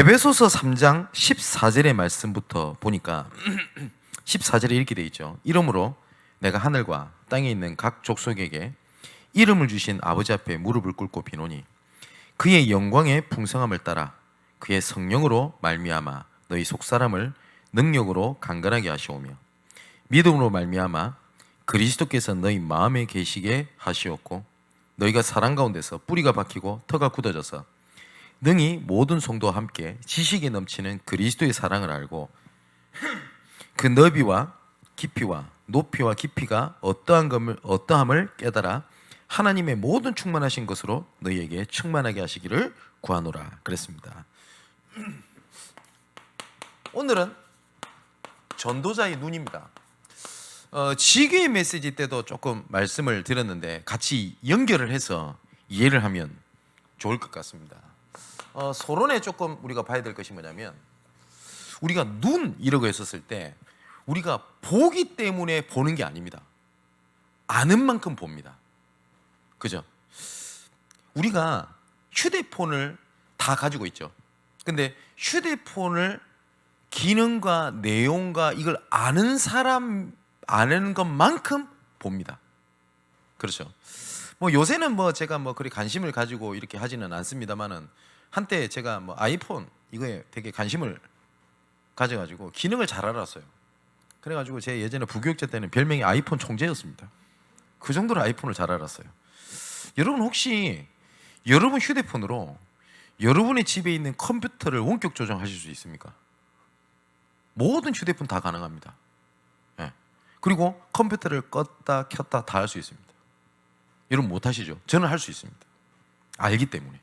에베소서 3장 14절의 말씀부터 보니까 14절에 이렇게 돼 있죠. 이러므로 내가 하늘과 땅에 있는 각 족속에게 이름을 주신 아버지 앞에 무릎을 꿇고 비노니 그의 영광의 풍성함을 따라 그의 성령으로 말미암아 너희 속사람을 능력으로 강건하게 하시오며 믿음으로 말미암아 그리스도께서 너희 마음에 계시게 하시었고 너희가 사랑 가운데서 뿌리가 박히고 터가 굳어져서 능히 모든 성도와 함께 지식에 넘치는 그리스도의 사랑을 알고 그 너비와 깊이와 높이와 깊이가 어떠함을 깨달아 하나님의 모든 충만하신 것으로 너희에게 충만하게 하시기를 구하노라 그랬습니다. 오늘은 전도자의 눈입니다. 지교의 메시지 때도 조금 말씀을 드렸는데 같이 연결을 해서 이해를 하면 좋을 것 같습니다. 서론에 조금 우리가 봐야 될 것이 뭐냐면 우리가 눈 이라고 했었을 때 우리가 보기 때문에 보는 게 아닙니다. 아는 만큼 봅니다. 그죠? 우리가 휴대폰을 다 가지고 있죠. 근데 휴대폰을 기능과 내용과 이걸 아는 사람 아는 것만큼 봅니다. 그렇죠? 뭐 요새는 뭐 제가 뭐 그리 관심을 가지고 이렇게 하지는 않습니다만은 한때 제가 뭐 아이폰 이거에 되게 관심을 가져가지고 기능을 잘 알았어요. 그래가지고 제 예전에 부교육자 때는 별명이 아이폰 총재였습니다. 그 정도로 아이폰을 잘 알았어요. 여러분 혹시 여러분 휴대폰으로 여러분의 집에 있는 컴퓨터를 원격 조정하실 수 있습니까? 모든 휴대폰 다 가능합니다. 네. 그리고 컴퓨터를 껐다 켰다 다 할 수 있습니다. 여러분 못 하시죠? 저는 할 수 있습니다. 알기 때문에.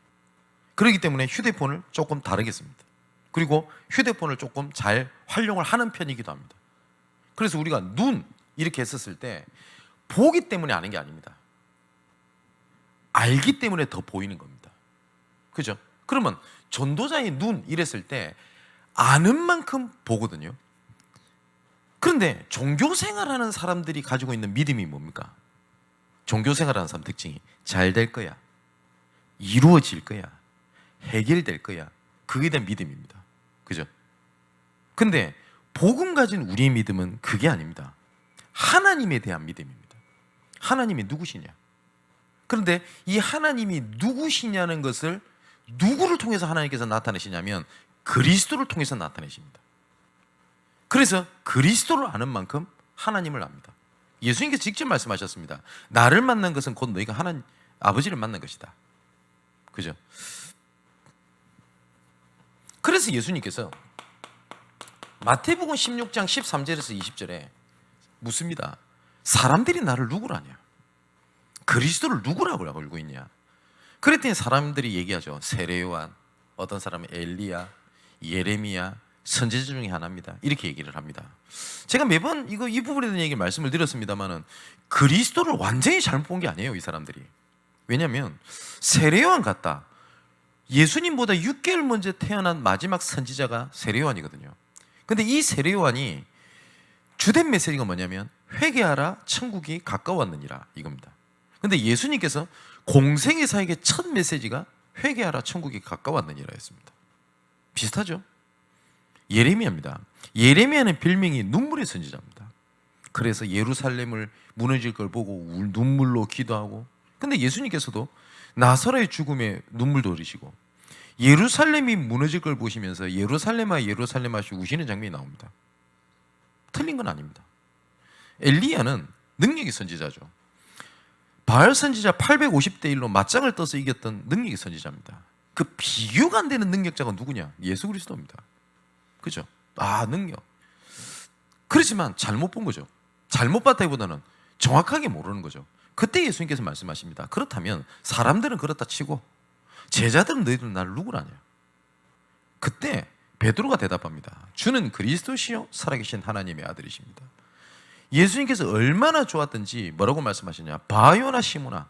그렇기 때문에 휴대폰을 조금 다르겠습니다. 그리고 휴대폰을 조금 잘 활용을 하는 편이기도 합니다. 그래서 우리가 눈 이렇게 했었을 때 보기 때문에 아는 게 아닙니다. 알기 때문에 더 보이는 겁니다. 그죠? 그러면 전도자의 눈 이랬을 때 아는 만큼 보거든요. 그런데 종교 생활하는 사람들이 가지고 있는 믿음이 뭡니까? 종교 생활하는 사람 특징이 잘 될 거야, 이루어질 거야, 해결될 거야. 그게 대한 믿음입니다. 그죠? 근데 복음 가진 우리의 믿음은 그게 아닙니다. 하나님에 대한 믿음입니다. 하나님이 누구시냐? 그런데 이 하나님이 누구시냐는 것을 누구를 통해서 하나님께서 나타내시냐면 그리스도를 통해서 나타내십니다. 그래서 그리스도를 아는 만큼 하나님을 압니다. 예수님께서 직접 말씀하셨습니다. 나를 만난 것은 곧 너희가 하나님 아버지를 만난 것이다. 그죠? 그래서 예수님께서 마태복음 16장 13절에서 20절에 묻습니다. 사람들이 나를 누구라 하냐? 그리스도를 누구라고 알고 있냐? 그랬더니 사람들이 얘기하죠. 세례요한, 어떤 사람은 엘리야, 예레미야, 선지자 중에 하나입니다. 이렇게 얘기를 합니다. 제가 매번 이 부분에 대한 얘기를 말씀을 드렸습니다만은 그리스도를 완전히 잘못 본 게 아니에요, 이 사람들이. 왜냐하면 세례요한 같다. 예수님보다 6개월 먼저 태어난 마지막 선지자가 세례요한이거든요. 근데 이 세례요한이 주된 메시지가 뭐냐면 회개하라, 천국이 가까웠느니라 이겁니다. 근데 예수님께서 공생의 사역의 첫 메시지가 회개하라, 천국이 가까웠느니라 했습니다. 비슷하죠? 예레미야입니다. 예레미야는 별명이 눈물의 선지자입니다. 그래서 예루살렘을 무너질 걸 보고 눈물로 기도하고, 근데 예수님께서도 나사로의 죽음에 눈물도 흘리시고 예루살렘이 무너질 걸 보시면서 예루살렘아 예루살렘아 하시고 우시는 장면이 나옵니다. 틀린 건 아닙니다. 엘리야는 능력의 선지자죠. 바알 선지자 850대 1로 맞짱을 떠서 이겼던 능력의 선지자입니다. 그 비교가 안 되는 능력자가 누구냐? 예수 그리스도입니다. 그죠? 능력. 그렇지만 잘못 본 거죠. 잘못 봤다기보다는 정확하게 모르는 거죠. 그때 예수님께서 말씀하십니다. 그렇다면 사람들은 그렇다 치고 제자들은 너희들은 나를 누구라냐? 그때 베드로가 대답합니다. 주는 그리스도시요 살아계신 하나님의 아들이십니다. 예수님께서 얼마나 좋았던지 뭐라고 말씀하시냐? 바요나 시모나,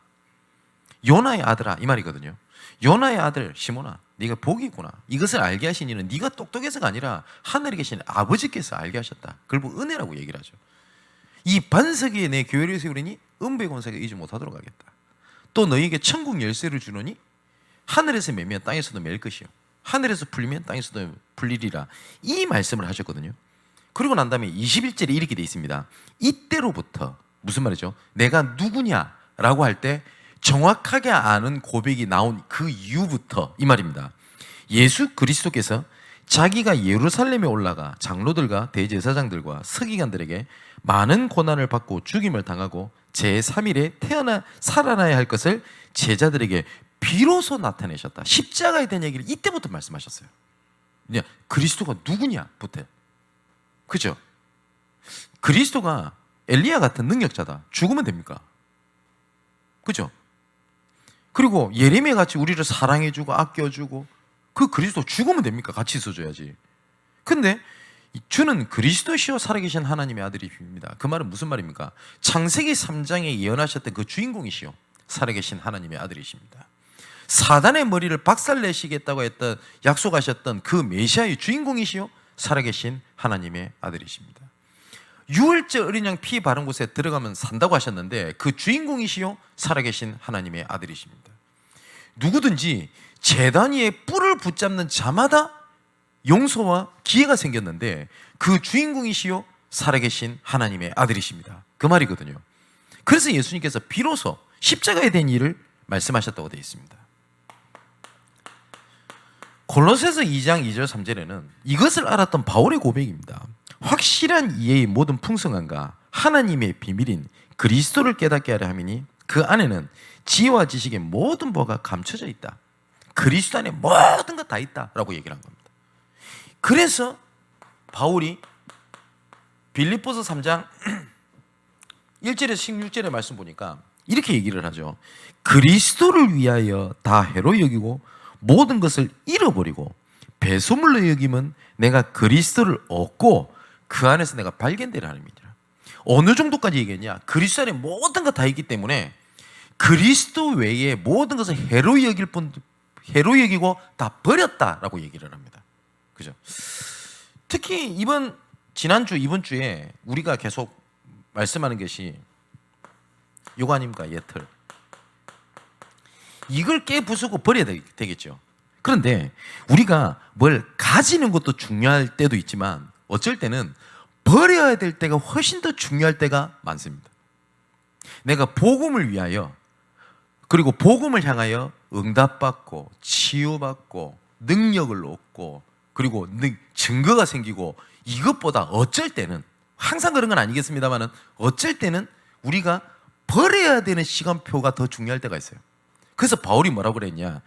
요나의 아들아, 이 말이거든요. 요나의 아들 시모나, 네가 복이 있구나. 이것을 알게 하신 이는 네가 똑똑해서가 아니라 하늘에 계신 아버지께서 알게 하셨다. 그걸 보고 은혜라고 얘기를 하죠. 이 반석에 내 교회를 세우리니 은배 권세가 이지 못하도록 하겠다. 또 너희에게 천국 열쇠를 주노니 하늘에서 매면 땅에서도 맬 것이요. 하늘에서 풀리면 땅에서도 풀리리라. 이 말씀을 하셨거든요. 그리고 난 다음에 21절에 이렇게 돼 있습니다. 이때로부터, 무슨 말이죠? 내가 누구냐라고 할 때 정확하게 아는 고백이 나온 그 이후부터 이 말입니다. 예수 그리스도께서 자기가 예루살렘에 올라가 장로들과 대제사장들과 서기관들에게 많은 고난을 받고 죽임을 당하고 제3일에 살아나야 할 것을 제자들에게 비로소 나타내셨다. 십자가에 대한 얘기를 이때부터 말씀하셨어요. 그냥 그리스도가 누구냐부터. 그죠? 그리스도가 엘리야 같은 능력자다. 죽으면 됩니까? 그죠? 그리고 예레미야 같이 우리를 사랑해주고 아껴주고 그 그리스도 죽으면 됩니까? 같이 있어줘야지. 근데 주는 그리스도시요 살아계신 하나님의 아들이십니다. 그 말은 무슨 말입니까? 창세기 3장에 예언하셨던 그 주인공이시요 살아계신 하나님의 아들이십니다. 사단의 머리를 박살내시겠다고 했던 약속하셨던 그 메시아의 주인공이시요 살아계신 하나님의 아들이십니다. 유월절 어린 양 피 바른 곳에 들어가면 산다고 하셨는데 그 주인공이시요 살아계신 하나님의 아들이십니다. 누구든지 제단 위에 뿔을 붙잡는 자마다 용서와 기회가 생겼는데 그 주인공이시요 살아계신 하나님의 아들이십니다. 그 말이거든요. 그래서 예수님께서 비로소 십자가에 대한 일을 말씀하셨다고 되어 있습니다. 골로새서 2장 2절 3절에는 이것을 알았던 바울의 고백입니다. 확실한 이해의 모든 풍성함과 하나님의 비밀인 그리스도를 깨닫게 하려 함이니 그 안에는 지혜와 지식의 모든 바가 감춰져 있다. 그리스도 안에 모든 것 다 있다라고 얘기를 한 겁니다. 그래서 바울이 빌립보서 3장 1절에서 16절의 말씀 보니까 이렇게 얘기를 하죠. 그리스도를 위하여 다 해로 여기고 모든 것을 잃어버리고 배소물로 여기면 내가 그리스도를 얻고 그 안에서 내가 발견되려 함이니라. 어느 정도까지 얘기했냐? 그리스도 안에 모든 것 다 있기 때문에 그리스도 외에 모든 것을 해로 여기고 다 버렸다라고 얘기를 합니다. 그죠? 특히 이번 주에 우리가 계속 말씀하는 것이 요관임과 예틀, 이걸 깨부수고 버려야 되겠죠. 그런데 우리가 뭘 가지는 것도 중요할 때도 있지만 어쩔 때는 버려야 될 때가 훨씬 더 중요할 때가 많습니다. 내가 복음을 위하여 그리고 복음을 향하여 응답받고 치유받고 능력을 얻고 그리고 증거가 생기고 이것보다 어쩔 때는, 항상 그런 건 아니겠습니다만 어쩔 때는 우리가 버려야 되는 시간표가 더 중요할 때가 있어요. 그래서 바울이 뭐라고 그랬냐?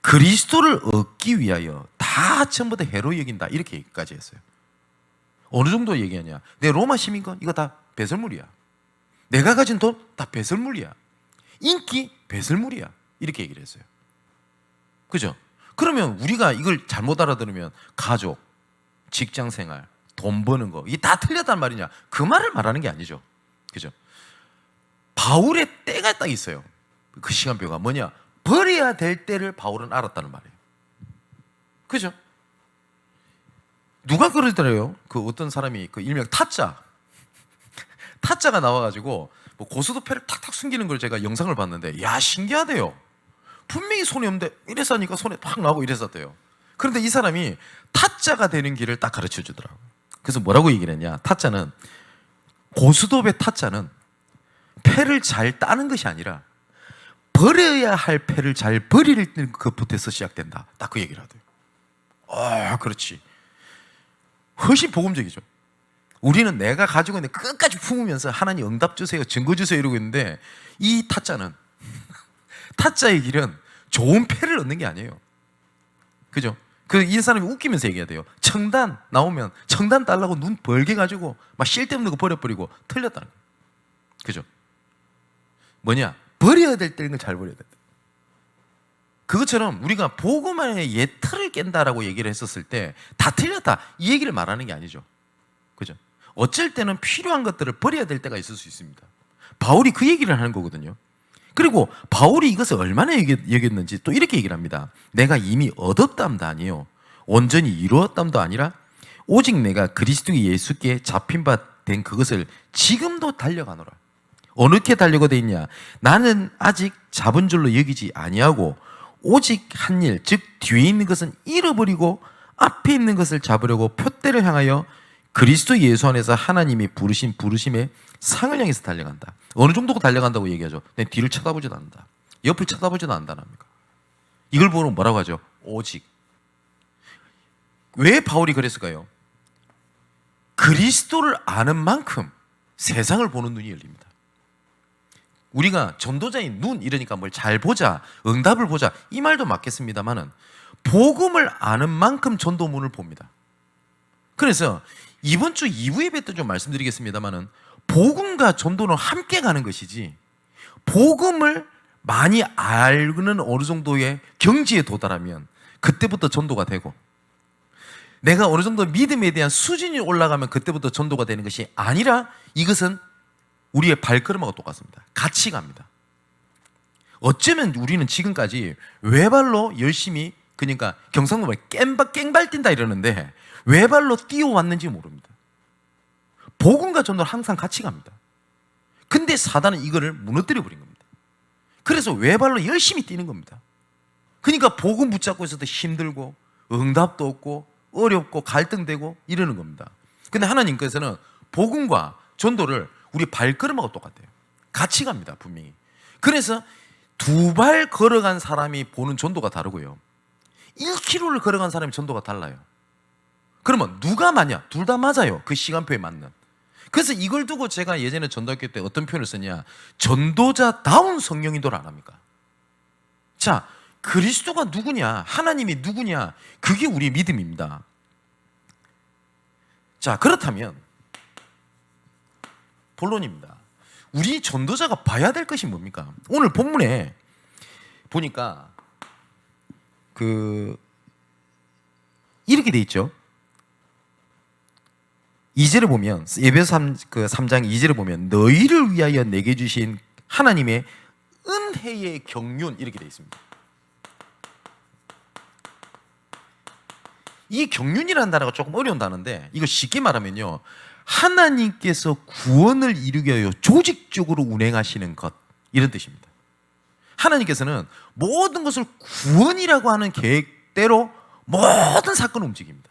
그리스도를 얻기 위하여 다 전부 다 해로 여긴다, 이렇게 얘기까지 했어요. 어느 정도 얘기하냐? 내 로마 시민권 이거 다 배설물이야. 내가 가진 돈 다 배설물이야. 인기 배설물이야, 이렇게 얘기를 했어요. 그죠? 그러면 우리가 이걸 잘못 알아들으면 가족, 직장생활, 돈 버는 거 이게 다 틀렸단 말이냐? 그 말을 말하는 게 아니죠. 그죠? 바울의 때가 딱 있어요. 그 시간표가 뭐냐? 버려야 될 때를 바울은 알았다는 말이에요. 그죠? 누가 그러더래요? 그 어떤 사람이 그 일명 타짜가 나와가지고 뭐 고스톱패를 탁탁 숨기는 걸 제가 영상을 봤는데, 야, 신기하대요. 분명히 손이 없는데 이래서 하니까 손에 팍 나오고 이랬었대요. 그런데 이 사람이 타짜가 되는 길을 딱 가르쳐 주더라고요. 그래서 뭐라고 얘기를 했냐? 고스톱의 타짜는 패를 잘 따는 것이 아니라 버려야 할 패를 잘 버리는 것부터서 시작된다. 딱 그 얘기를 하대요. 아, 그렇지. 훨씬 복음적이죠. 우리는 내가 가지고 있는 끝까지 품으면서 하나님 응답 주세요, 증거 주세요 이러고 있는데, 이 타짜의 길은 좋은 패를 얻는 게 아니에요. 그죠? 이 사람이 웃기면서 얘기해야 돼요. 청단 나오면 청단 달라고 눈 벌게 가지고 막 쓸데없는 거 버려버리고 틀렸다는 거예요. 그죠? 뭐냐? 버려야 될 때는 잘 버려야 된다. 그것처럼 우리가 복음 안에 예틀을 깬다라고 얘기를 했었을 때 다 틀렸다, 이 얘기를 말하는 게 아니죠. 그죠? 어쩔 때는 필요한 것들을 버려야 될 때가 있을 수 있습니다. 바울이 그 얘기를 하는 거거든요. 그리고 바울이 이것을 얼마나 여겼는지 또 이렇게 얘기를 합니다. 내가 이미 얻었담도 아니요 온전히 이루었담도 아니라 오직 내가 그리스도 예수께 잡힌 바 된 그것을 지금도 달려가노라. 어느게 달려가 돼 있냐? 나는 아직 잡은 줄로 여기지 아니하고 오직 한 일, 즉 뒤에 있는 것은 잃어버리고 앞에 있는 것을 잡으려고 표대를 향하여 그리스도 예수 안에서 하나님이 부르신 부르심의 상을 향해서 달려간다. 어느 정도가 달려간다고 얘기하죠? 내 뒤를 쳐다보지도 않는다. 옆을 쳐다보지도 않는다는 겁니까? 이걸 보면 뭐라고 하죠? 오직. 왜 바울이 그랬을까요? 그리스도를 아는 만큼 세상을 보는 눈이 열립니다. 우리가 전도자의 눈 이러니까 뭘 잘 보자, 응답을 보자 이 말도 맞겠습니다만은 복음을 아는 만큼 전도문을 봅니다. 그래서 이번 주 2부 예배 때 좀 말씀드리겠습니다만은 복음과 전도는 함께 가는 것이지 복음을 많이 알는 어느 정도의 경지에 도달하면 그때부터 전도가 되고 내가 어느 정도 믿음에 대한 수준이 올라가면 그때부터 전도가 되는 것이 아니라 이것은 우리의 발걸음하고 똑같습니다. 같이 갑니다. 어쩌면 우리는 지금까지 외발로 열심히 그러니까 경상도말 깽발 뛴다 이러는데 외발로 뛰어왔는지 모릅니다. 복음과 전도는 항상 같이 갑니다. 근데 사단은 이거를 무너뜨려 버린 겁니다. 그래서 외발로 열심히 뛰는 겁니다. 그러니까 복음 붙잡고 있어도 힘들고 응답도 없고 어렵고 갈등되고 이러는 겁니다. 근데 하나님께서는 복음과 전도를 우리 발걸음하고 똑같아요. 같이 갑니다, 분명히. 그래서 2발 걸어간 사람이 보는 전도가 다르고요. 1km를 걸어간 사람이 전도가 달라요. 그러면 누가 맞냐? 둘 다 맞아요. 그 시간표에 맞는. 그래서 이걸 두고 제가 예전에 전도학교 때 어떤 표현을 썼냐? 전도자다운 성령인도를 안 합니까? 자, 그리스도가 누구냐? 하나님이 누구냐? 그게 우리의 믿음입니다. 자, 그렇다면 본론입니다. 우리 전도자가 봐야 될 것이 뭡니까? 오늘 본문에 보니까 이렇게 돼 있죠. 2절을 보면 에베소 3장 2절을 보면 너희를 위하여 내게 주신 하나님의 은혜의 경륜 이렇게 돼 있습니다. 이 경륜이라는 단어가 조금 어려운 단어인데 이거 쉽게 말하면요. 하나님께서 구원을 이루기 위하여 조직적으로 운행하시는 것 이런 뜻입니다. 하나님께서는 모든 것을 구원이라고 하는 계획대로 모든 사건을 움직입니다.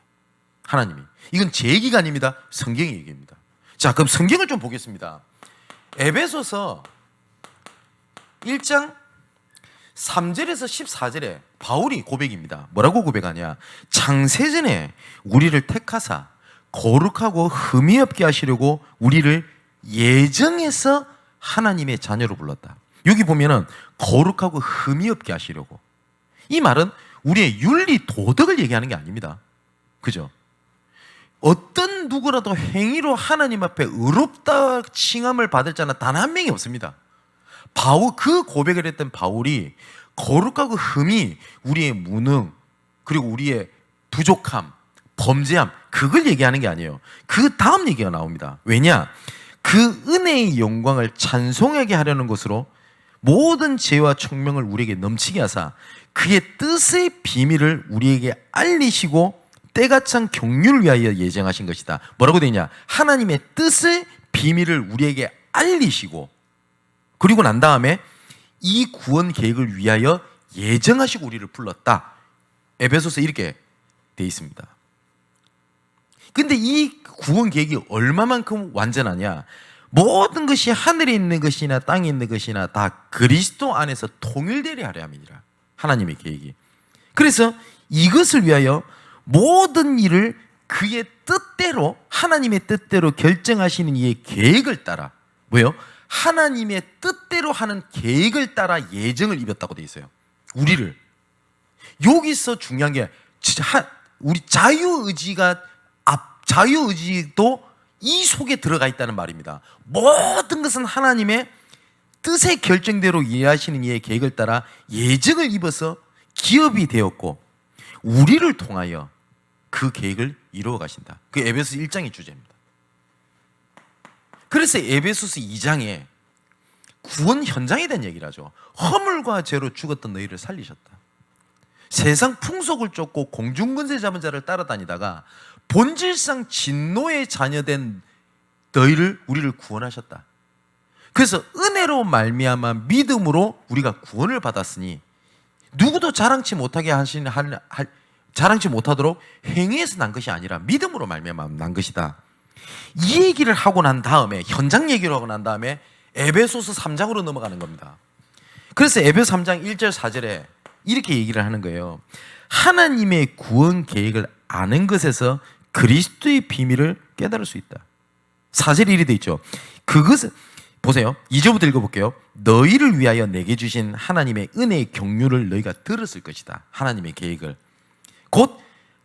하나님이. 이건 제 얘기가 아닙니다. 성경의 얘기입니다. 자, 그럼 성경을 좀 보겠습니다. 에베소서 1장 3절에서 14절에 바울이 고백입니다. 뭐라고 고백하냐? 창세전에 우리를 택하사 거룩하고 흠이 없게 하시려고 우리를 예정해서 하나님의 자녀로 불렀다. 여기 보면은 거룩하고 흠이 없게 하시려고. 이 말은 우리의 윤리 도덕을 얘기하는 게 아닙니다. 그죠? 어떤 누구라도 행위로 하나님 앞에 의롭다 칭함을 받을 자는 단 한 명이 없습니다. 그 고백을 했던 바울이 거룩하고 흠이 우리의 무능 그리고 우리의 부족함 범죄함 그걸 얘기하는 게 아니에요. 그 다음 얘기가 나옵니다. 왜냐? 그 은혜의 영광을 찬송하게 하려는 것으로 모든 죄와 총명을 우리에게 넘치게 하사 그의 뜻의 비밀을 우리에게 알리시고 때가 찬 경륜을 위하여 예정하신 것이다. 뭐라고 되어 있냐? 하나님의 뜻의 비밀을 우리에게 알리시고 그리고 난 다음에 이 구원 계획을 위하여 예정하시고 우리를 불렀다. 에베소서 이렇게 되어 있습니다. 근데 이 구원 계획이 얼마만큼 완전하냐? 모든 것이 하늘에 있는 것이나 땅에 있는 것이나 다 그리스도 안에서 통일되려 하려 함이니라. 하나님의 계획이. 그래서 이것을 위하여 모든 일을 그의 뜻대로 하나님의 뜻대로 결정하시는 이의 계획을 따라 뭐예요? 하나님의 뜻대로 하는 계획을 따라 예정을 입었다고 되어 있어요. 우리를. 여기서 중요한 게 우리 자유의지도 이 속에 들어가 있다는 말입니다. 모든 것은 하나님의 뜻의 결정대로 이해하시는 이의 계획을 따라 예정을 입어서 기업이 되었고 우리를 통하여 그 계획을 이루어 가신다. 그 에베소서 1장의 주제입니다. 그래서 에베소서 2장에 구원 현장에 대한 얘기를 하죠. 허물과 죄로 죽었던 너희를 살리셨다. 세상 풍속을 쫓고 공중권세 잡은 자를 따라다니다가 본질상 진노의 자녀된 우리를 구원하셨다. 그래서 은혜로 말미암아 믿음으로 우리가 구원을 받았으니 누구도 자랑치 못하게 자랑치 못하도록 행위에서 난 것이 아니라 믿음으로 말미암아 난 것이다. 이 얘기를 하고 난 다음에, 현장 얘기를 하고 난 다음에 에베소서 3장으로 넘어가는 겁니다. 그래서 에베소 3장 1절 4절에 이렇게 얘기를 하는 거예요. 하나님의 구원 계획을 아는 것에서 그리스도의 비밀을 깨달을 수 있다. 4절에 이리 돼 있죠. 그것은, 보세요, 2절부터 읽어볼게요. 너희를 위하여 내게 주신 하나님의 은혜의 경륜을 너희가 들었을 것이다. 하나님의 계획을. 곧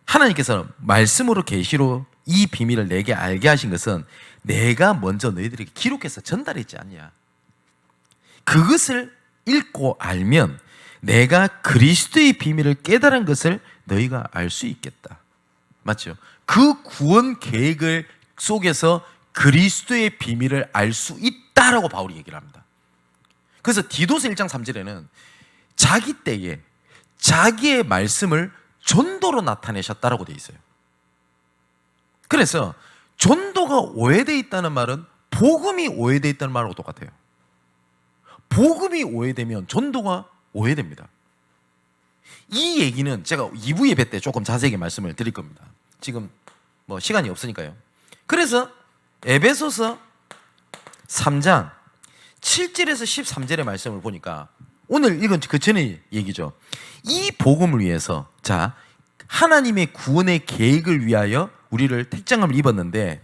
하나님께서 말씀으로 계시로 이 비밀을 내게 알게 하신 것은 내가 먼저 너희들에게 기록해서 전달했지 않냐. 그것을 읽고 알면 내가 그리스도의 비밀을 깨달은 것을 너희가 알 수 있겠다. 맞죠? 그 구원 계획을 속에서 그리스도의 비밀을 알 수 있다라고 바울이 얘기를 합니다. 그래서 디도서 1장 3절에는 자기 때에 자기의 말씀을 전도로 나타내셨다라고 되어 있어요. 그래서 전도가 오해되어 있다는 말은 복음이 오해되어 있다는 말하고 똑같아요. 복음이 오해되면 전도가 오해됩니다. 이 얘기는 제가 2부 예배 때 조금 자세하게 말씀을 드릴 겁니다. 지금 뭐 시간이 없으니까요. 그래서 에베소서 3장 7절에서 13절의 말씀을 보니까 오늘 읽은 그 전의 얘기죠. 이 복음을 위해서, 자, 하나님의 구원의 계획을 위하여 우리를 택장함을 입었는데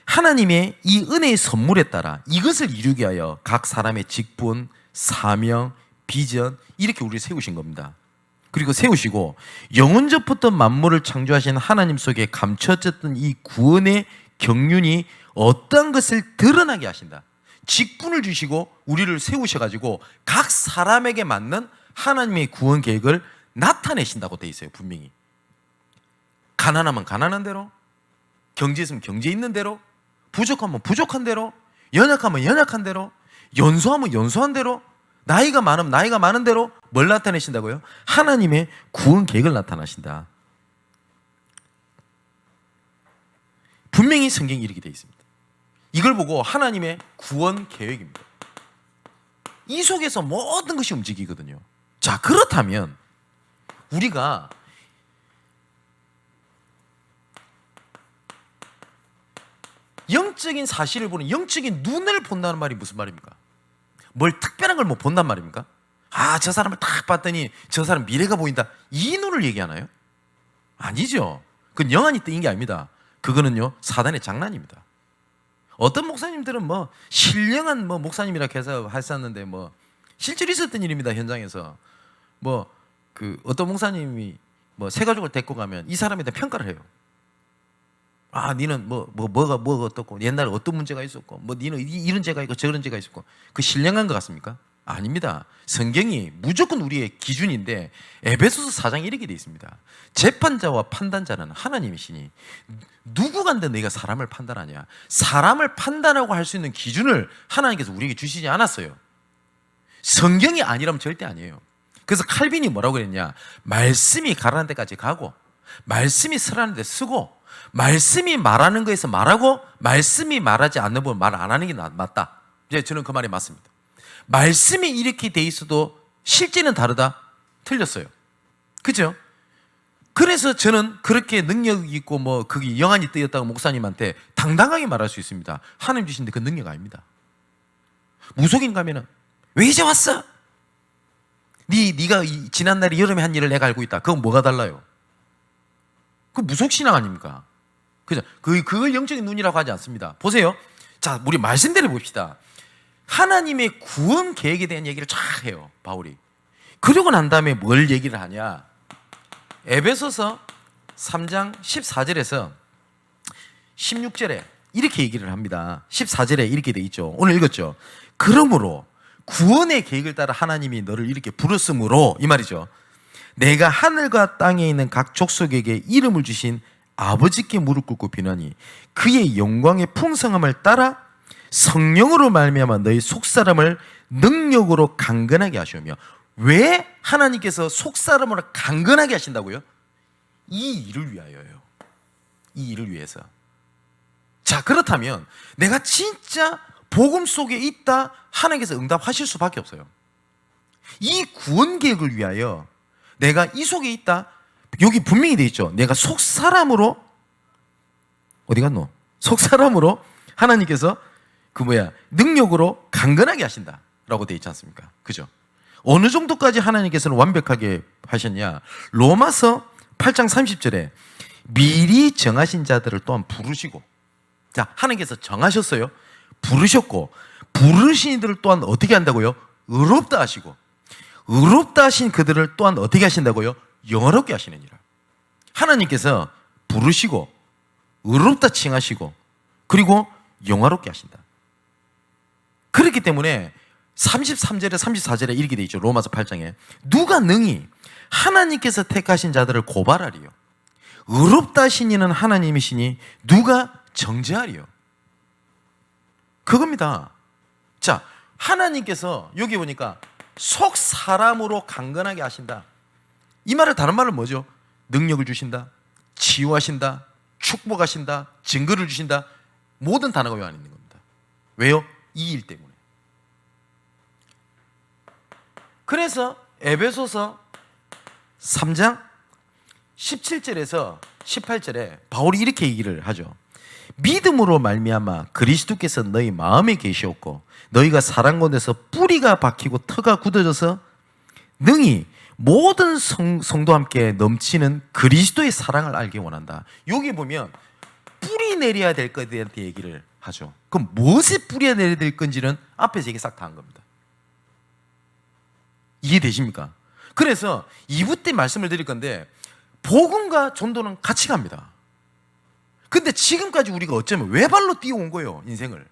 하나님의 이 은혜의 선물에 따라 이것을 이루기 위하여 각 사람의 직분, 사명, 비전 이렇게 우리를 세우신 겁니다. 그리고 세우시고 영원전부터 만물을 창조하신 하나님 속에 감춰졌던 이 구원의 경륜이 어떤 것을 드러나게 하신다. 직분을 주시고 우리를 세우셔가지고 각 사람에게 맞는 하나님의 구원 계획을 나타내신다고 돼 있어요. 분명히. 가난하면 가난한 대로, 경제 있으면 경제 있는 대로, 부족하면 부족한 대로, 연약하면 연약한 대로, 연소하면 연소한 대로, 나이가 많으면 나이가 많은 대로 뭘 나타내신다고요? 하나님의 구원 계획을 나타나신다. 분명히 성경이 이렇게 되어 있습니다. 이걸 보고 하나님의 구원 계획입니다. 이 속에서 모든 것이 움직이거든요. 자, 그렇다면 우리가 영적인 사실을 보는, 영적인 눈을 본다는 말이 무슨 말입니까? 뭘 특별한 걸 뭐 본단 말입니까? 아, 저 사람을 딱 봤더니 저 사람 미래가 보인다, 이 눈을 얘기하나요? 아니죠. 그건 영안이 뜨인 게 아닙니다. 그거는요, 사단의 장난입니다. 어떤 목사님들은 뭐 신령한 뭐 목사님이라 해서 했었는데 뭐 실제로 있었던 일입니다. 현장에서 뭐 그 어떤 목사님이 뭐 새 가족을 데리고 가면 이 사람에 대한 평가를 해요. 아, 니는 뭐가 어떻고 옛날에 어떤 문제가 있었고 뭐 니는 이런 죄가 있고 저런 죄가 있었고. 그 신령한 것 같습니까? 아닙니다. 성경이 무조건 우리의 기준인데 에베소서 4장에 이렇게 되어 있습니다. 재판자와 판단자는 하나님이시니 누구 간데 너희가 사람을 판단하냐. 사람을 판단하고 할 수 있는 기준을 하나님께서 우리에게 주시지 않았어요. 성경이 아니라면 절대 아니에요. 그래서 칼빈이 뭐라고 그랬냐, 말씀이 가라는 데까지 가고 말씀이 서라는 데 쓰고 말씀이 말하는 거에서 말하고 말씀이 말하지 않는 부분 말 안 하는 게 맞다. 이제 저는 그 말이 맞습니다. 말씀이 이렇게 돼 있어도 실제는 다르다? 틀렸어요. 그죠? 그래서 저는 그렇게 능력 있고 뭐 그게 영안이 뜨였다고 목사님한테 당당하게 말할 수 있습니다. 하나님 주신데 그 능력 아닙니다. 무속인 가면은 왜 이제 왔어? 네가 지난날에 여름에 한 일을 내가 알고 있다. 그건 뭐가 달라요? 그 무속신앙 아닙니까? 그죠? 그걸 영적인 눈이라고 하지 않습니다. 보세요. 자, 우리 말씀대로 봅시다. 하나님의 구원 계획에 대한 얘기를 쫙 해요, 바울이. 그러고 난 다음에 뭘 얘기를 하냐? 에베소서 3장 14절에서 16절에 이렇게 얘기를 합니다. 14절에 이렇게 돼 있죠. 오늘 읽었죠. 그러므로 구원의 계획을 따라 하나님이 너를 이렇게 부르심으로, 이 말이죠. 내가 하늘과 땅에 있는 각 족속에게 이름을 주신 아버지께 무릎 꿇고 비나니 그의 영광의 풍성함을 따라 성령으로 말미암아 너희 속사람을 능력으로 강건하게 하시오며. 왜 하나님께서 속사람으로 강건하게 하신다고요? 이 일을 위하여요. 이 일을 위해서. 자, 그렇다면 내가 진짜 복음 속에 있다, 하나님께서 응답하실 수밖에 없어요. 이 구원 계획을 위하여 내가 이 속에 있다. 여기 분명히 돼 있죠. 내가 속 사람으로 어디 갔노? 속 사람으로 하나님께서 능력으로 강건하게 하신다라고 돼 있지 않습니까? 그죠? 어느 정도까지 하나님께서는 완벽하게 하셨냐? 로마서 8장 30절에 미리 정하신 자들을 또한 부르시고, 자, 하나님께서 정하셨어요. 부르셨고, 부르신 이들을 또한 어떻게 한다고요? 의롭다 하시고, 의롭다 하신 그들을 또한 어떻게 하신다고요? 영화롭게 하시느니라. 하나님께서 부르시고 의롭다 칭하시고 그리고 영화롭게 하신다. 그렇기 때문에 33절에 34절에 이렇게 돼 있죠. 로마서 8장에 누가 능히 하나님께서 택하신 자들을 고발하리요? 의롭다 하신 이는 하나님이시니 누가 정죄하리요? 그겁니다. 자, 하나님께서 여기 보니까 속 사람으로 강건하게 하신다. 이 말을 다른 말로 뭐죠? 능력을 주신다, 치유하신다, 축복하신다, 증거를 주신다. 모든 단어가 왜 안 있는 겁니다. 왜요? 이 일 때문에. 그래서 에베소서 3장 17절에서 18절에 바울이 이렇게 얘기를 하죠. 믿음으로 말미암아 그리스도께서 너희 마음에 계시었고 너희가 사랑 가운데서 뿌리가 박히고 터가 굳어져서 능히 모든 성도와 함께 넘치는 그리스도의 사랑을 알기 원한다. 여기 보면 뿌리 내려야 될 것에 대한 얘기를 하죠. 그럼 무엇에 뿌리 내려야 될 건지는 앞에서 얘기 싹 다 한 겁니다. 이해되십니까? 그래서 2부 때 말씀을 드릴 건데 복음과 전도는 같이 갑니다. 근데 지금까지 우리가 어쩌면 외발로 뛰어온 거예요, 인생을.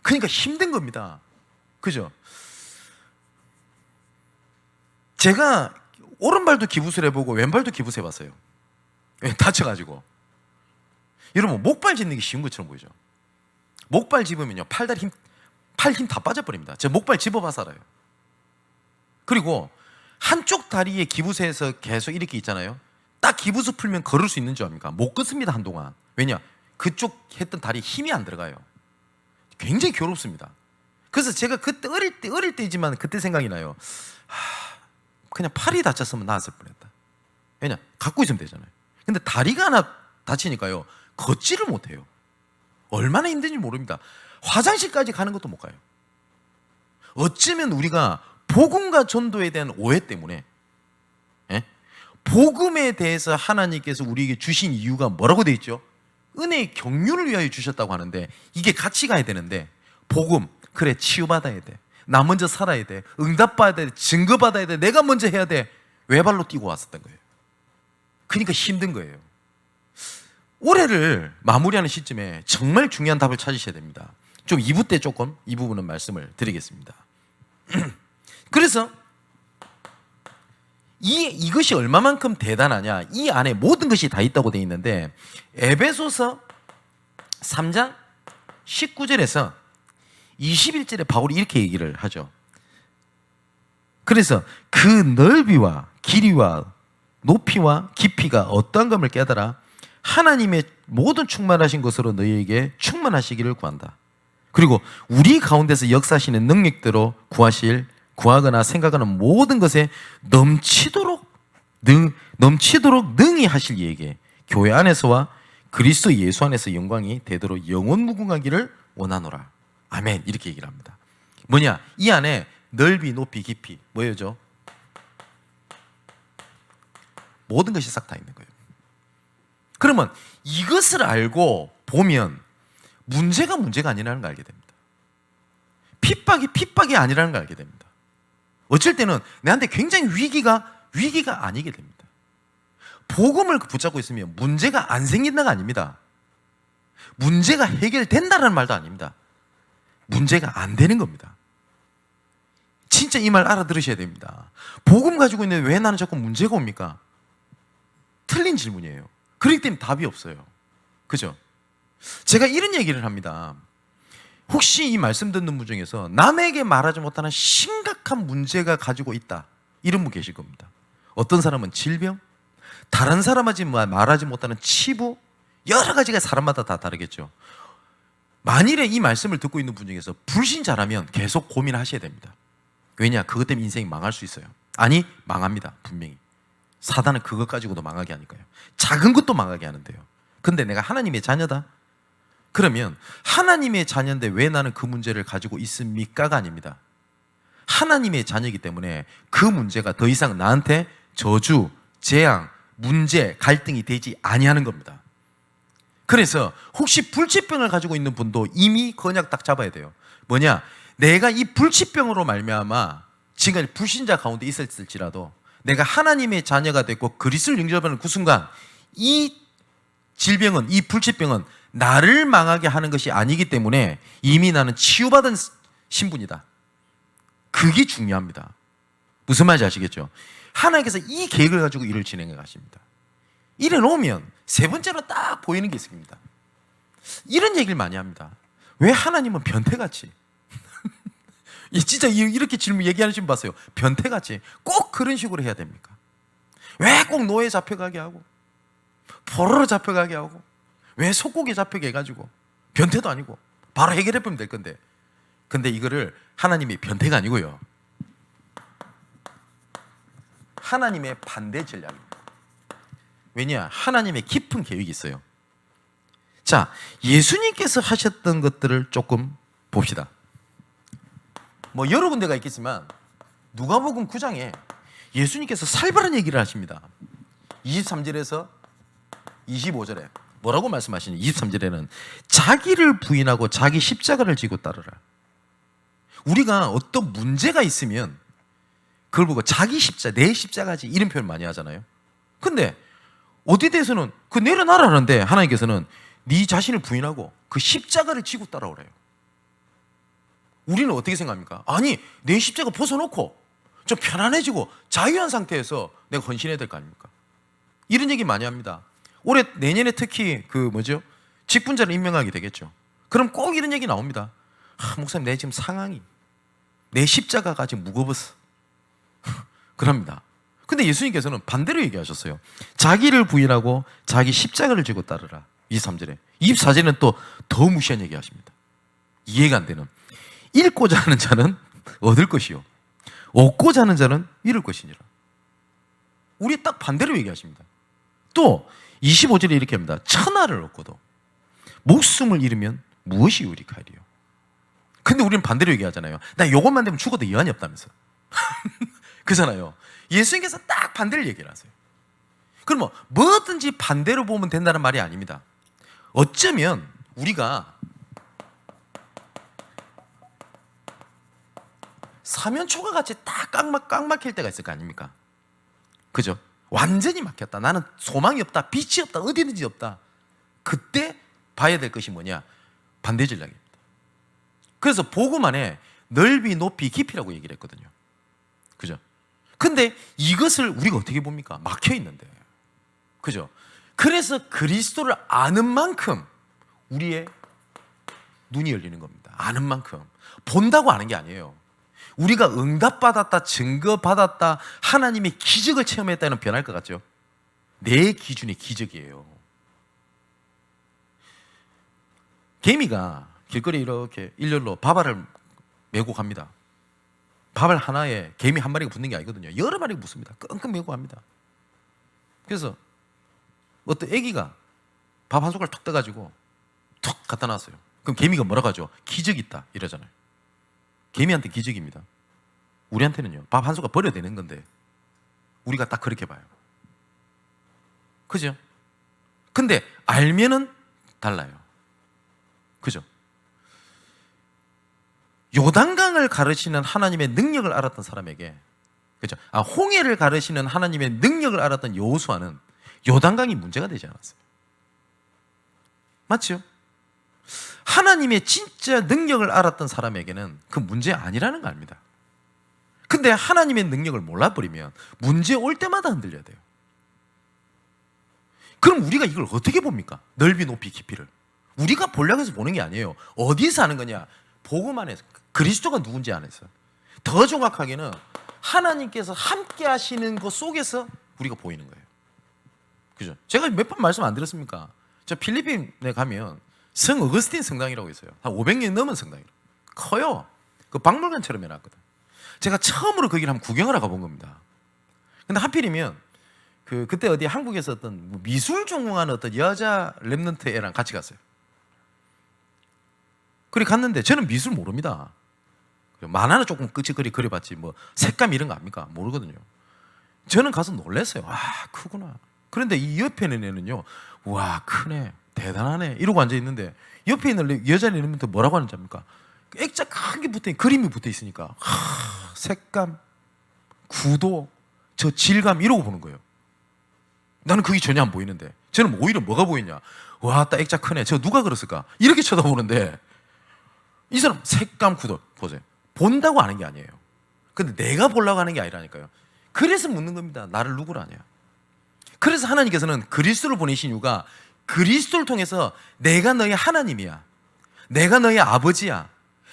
그러니까 힘든 겁니다. 그죠? 제가 오른발도 기부술 해보고 왼발도 기부술 해봤어요. 다쳐가지고. 여러분 목발 짚는 게 쉬운 것처럼 보이죠? 목발 집으면요 팔 힘 다 빠져버립니다. 제가 목발 집어봐서 알아요. 그리고 한쪽 다리에 기부쇠에서 계속 이렇게 있잖아요. 딱 기부수 풀면 걸을 수 있는 줄 압니까? 못 걷습니다, 한동안. 왜냐? 그쪽 했던 다리에 힘이 안 들어가요. 굉장히 괴롭습니다. 그래서 제가 그때 어릴 때지만 그때 생각이 나요. 그냥 팔이 다쳤으면 나았을 뻔했다. 왜냐? 갖고 있으면 되잖아요. 근데 다리가 하나 다치니까요 걷지를 못해요. 얼마나 힘든지 모릅니다. 화장실까지 가는 것도 못 가요. 어쩌면 우리가 복음과 전도에 대한 오해 때문에 복음에 대해서 하나님께서 우리에게 주신 이유가 뭐라고 되어 있죠? 은혜의 경륜을 위하여 주셨다고 하는데 이게 같이 가야 되는데 복음, 그래 치유받아야 돼. 나 먼저 살아야 돼. 응답받아야 돼. 증거받아야 돼. 내가 먼저 해야 돼. 외발로 뛰고 왔었던 거예요. 그러니까 힘든 거예요. 올해를 마무리하는 시점에 정말 중요한 답을 찾으셔야 됩니다. 좀 2부 때 조금 이 부분은 말씀을 드리겠습니다. 그래서 이것이 얼마만큼 대단하냐, 이 안에 모든 것이 다 있다고 되어 있는데 에베소서 3장 19절에서 21절에 바울이 이렇게 얘기를 하죠. 그래서 그 넓이와 길이와 높이와 깊이가 어떠한 것을 깨달아 하나님의 모든 충만하신 것으로 너희에게 충만하시기를 구한다. 그리고 우리 가운데서 역사하시는 능력대로 구하거나 생각하는 모든 것에 넘치도록 능히 하실 이에게 교회 안에서와 그리스도 예수 안에서 영광이 되도록 영원 무궁하기를 원하노라. 아멘. 이렇게 얘기를 합니다. 뭐냐? 이 안에 넓이, 높이, 깊이 뭐예요? 모든 것이 싹 다 있는 거예요. 그러면 이것을 알고 보면 문제가 아니라는 걸 알게 됩니다. 핍박이 아니라는 걸 알게 됩니다. 어쩔 때는 내한테 굉장히 위기가 아니게 됩니다. 복음을 붙잡고 있으면 문제가 안 생긴다가 아닙니다. 문제가 해결된다는 말도 아닙니다. 문제가 안 되는 겁니다. 진짜 이 말 알아들으셔야 됩니다. 복음 가지고 있는데 왜 나는 자꾸 문제가 옵니까? 틀린 질문이에요. 그렇기 때문에 답이 없어요. 그죠? 제가 이런 얘기를 합니다. 혹시 이 말씀 듣는 분 중에서 남에게 말하지 못하는 심각한 문제가 가지고 있다, 이런 분 계실 겁니다. 어떤 사람은 질병, 다른 사람하지 말하지 못하는 치부, 여러 가지가 사람마다 다 다르겠죠. 만일에 이 말씀을 듣고 있는 분 중에서 불신자라면 계속 고민하셔야 됩니다. 왜냐? 그것 때문에 인생이 망할 수 있어요. 아니, 망합니다. 분명히. 사단은 그것 가지고도 망하게 하니까요. 작은 것도 망하게 하는데요. 근데 내가 하나님의 자녀다? 그러면 하나님의 자녀인데 왜 나는 그 문제를 가지고 있습니까가 아닙니다. 하나님의 자녀이기 때문에 그 문제가 더 이상 나한테 저주, 재앙, 문제, 갈등이 되지 아니하는 겁니다. 그래서 혹시 불치병을 가지고 있는 분도 이미 건약 딱 잡아야 돼요. 뭐냐? 내가 이 불치병으로 말미암아 지금까지 불신자 가운데 있었을지라도 내가 하나님의 자녀가 됐고 그리스도를 영접하는 그 순간 이 질병은, 이 불치병은 나를 망하게 하는 것이 아니기 때문에 이미 나는 치유받은 신분이다. 그게 중요합니다. 무슨 말인지 아시겠죠? 하나님께서 이 계획을 가지고 일을 진행해 가십니다. 이래 놓으면 세 번째로 딱 보이는 게 있습니다. 이런 얘기를 많이 합니다. 왜 하나님은 변태같이 진짜 이렇게 질문 얘기하는 분 봤어요. 변태같이 꼭 그런 식으로 해야 됩니까? 왜 꼭 노예 잡혀가게 하고 포로로 잡혀가게 하고 왜 속국에 잡혀게 해가지고 변태도 아니고 바로 해결해보면 될 건데 근데 이거를 하나님이 변태가 아니고요. 하나님의 반대 전략입니다. 왜냐? 하나님의 깊은 계획이 있어요. 자, 예수님께서 하셨던 것들을 조금 봅시다. 뭐 여러 군데가 있겠지만 누가복음 9장에 예수님께서 살벌한 얘기를 하십니다. 23절에서 25절에 뭐라고 말씀하시니? 23절에는 자기를 부인하고 자기 십자가를 지고 따르라. 우리가 어떤 문제가 있으면 그걸 보고 자기 십자가, 내 십자가지 이런 표현 많이 하잖아요. 근데 어디에 대해서는 그 내려놔라는데 하나님께서는 네 자신을 부인하고 그 십자가를 지고 따라오래요. 우리는 어떻게 생각합니까? 아니, 내 십자가 벗어놓고 좀 편안해지고 자유한 상태에서 내가 헌신해야 될 거 아닙니까? 이런 얘기 많이 합니다. 올해 내년에 특히 직분자를 임명하게 되겠죠. 그럼 꼭 이런 얘기 나옵니다. 목사님, 내 지금 상황이 내 십자가가 지금 무거웠어. 그럽니다. 근데 예수님께서는 반대로 얘기하셨어요. 자기를 부인하고 자기 십자가를 지고 따르라. 23절에. 24절에는 또 더 무시한 얘기 하십니다. 이해가 안 되는. 잃고자 하는 자는 얻을 것이요 얻고자 하는 자는 잃을 것이니라. 우리 딱 반대로 얘기하십니다. 또 25절에 이렇게 합니다. 천하를 얻고도 목숨을 잃으면 무엇이 유익하리요? 근데 우리는 반대로 얘기하잖아요. 나 이것만 되면 죽어도 여한이 없다면서. 그잖아요. 예수님께서 딱 반대를 얘기를 하세요. 그럼 뭐든지 반대로 보면 된다는 말이 아닙니다. 어쩌면 우리가 사면초가 같이 딱 꽉 막힐 때가 있을 거 아닙니까? 그죠? 완전히 막혔다. 나는 소망이 없다. 빛이 없다. 어디든지 없다. 그때 봐야 될 것이 뭐냐? 반대 전략입니다. 그래서 복음 안에 넓이, 높이, 깊이라고 얘기를 했거든요. 그죠? 근데 이것을 우리가 어떻게 봅니까? 막혀 있는데. 그죠? 그래서 그리스도를 아는 만큼 우리의 눈이 열리는 겁니다. 아는 만큼. 본다고 아는 게 아니에요. 우리가 응답받았다, 증거받았다, 하나님의 기적을 체험했다는 변할 것 같죠? 내 기준이 기적이에요. 개미가 길거리 이렇게 일렬로 밥알을 메고 갑니다. 밥알 하나에 개미 한 마리가 붙는 게 아니거든요. 여러 마리가 붙습니다. 끙끙 메고 갑니다. 그래서 어떤 애기가 밥 한 숟갈 턱 떠가지고 툭 갖다 놨어요. 그럼 개미가 뭐라고 하죠? 기적이 있다 이러잖아요. 개미한테 기적입니다. 우리한테는요, 밥 한 숟갈 버려야 되는 건데 우리가 딱 그렇게 봐요. 그죠? 근데 알면은 달라요. 그죠? 요단강을 가르치는 하나님의 능력을 알았던 사람에게, 그죠? 홍해를 가르치는 하나님의 능력을 알았던 여호수아는 요단강이 문제가 되지 않았어요. 맞죠? 하나님의 진짜 능력을 알았던 사람에게는 그 문제 아니라는 거 압니다. 근데 하나님의 능력을 몰라버리면 문제 올 때마다 흔들려야 돼요. 그럼 우리가 이걸 어떻게 봅니까? 넓이, 높이, 깊이를. 우리가 본략에서 보는 게 아니에요. 어디서 하는 거냐? 복음 안에서. 그리스도가 누군지 안에서. 더 정확하게는 하나님께서 함께 하시는 것 속에서 우리가 보이는 거예요. 그죠? 제가 몇 번 말씀 안 드렸습니까? 저 필리핀에 가면 성 어거스틴 성당이라고 있어요. 한 500년 넘은 성당이에요. 커요. 그 박물관처럼 해놨거든. 제가 처음으로 거기를 한번 구경을 하고 본 겁니다. 근데 하필이면 그때 어디 한국에서 어떤 미술 전공하는 어떤 여자 랩런트 애랑 같이 갔어요. 그리 갔는데 저는 미술 모릅니다. 만화는 조금 끄적거리 그려봤지 뭐 색감 이런 거 압니까? 모르거든요. 저는 가서 놀랐어요. 와, 크구나. 그런데 이 옆에 있는 애는요, 와, 크네, 대단하네 이러고 앉아 있는데 옆에 있는 여자 랩런트 뭐라고 하는지 압니까? 액자 큰 게 붙어 그림이 붙어 있으니까 색감, 구도, 저 질감 이러고 보는 거예요. 나는 그게 전혀 안 보이는데 저는 오히려 뭐가 보이냐? 와, 딱 액자 크네. 저 누가 그랬을까? 이렇게 쳐다보는데 이 사람 색감, 구도 보세요. 본다고 하는 게 아니에요. 근데 내가 보려고 하는 게 아니라니까요. 그래서 묻는 겁니다. 나를 누구라 하냐? 그래서 하나님께서는 그리스도를 보내신 이유가 그리스도를 통해서 내가 너의 하나님이야. 내가 너의 아버지야.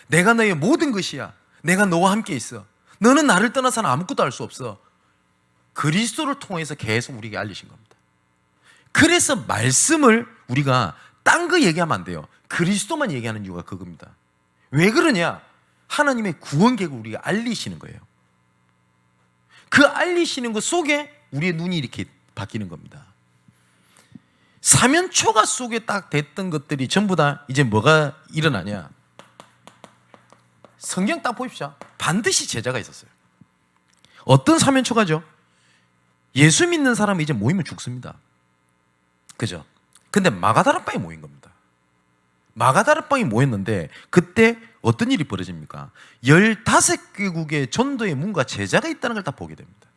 내가 너의 모든 것이야. 내가 너와 함께 있어. 너는 나를 떠나서는 아무것도 할 수 없어. 그리스도를 통해서 계속 우리에게 알리신 겁니다. 그래서 말씀을 우리가 딴 거 얘기하면 안 돼요. 그리스도만 얘기하는 이유가 그겁니다. 왜 그러냐? 하나님의 구원 계획을 우리가 알리시는 거예요. 그 알리시는 것 속에 우리의 눈이 이렇게 바뀌는 겁니다. 사면초가 속에 딱 됐던 것들이 전부 다 이제 뭐가 일어나냐? 성경 딱 보십시오. 반드시 제자가 있었어요. 어떤 사면초가죠? 예수 믿는 사람이 이제 모이면 죽습니다. 그죠? 근데 마가다락방에 모인 겁니다. 마가다락방에 모였는데 그때 어떤 일이 벌어집니까? 15개국의 전도의 문과 제자가 있다는 걸 다 보게 됩니다.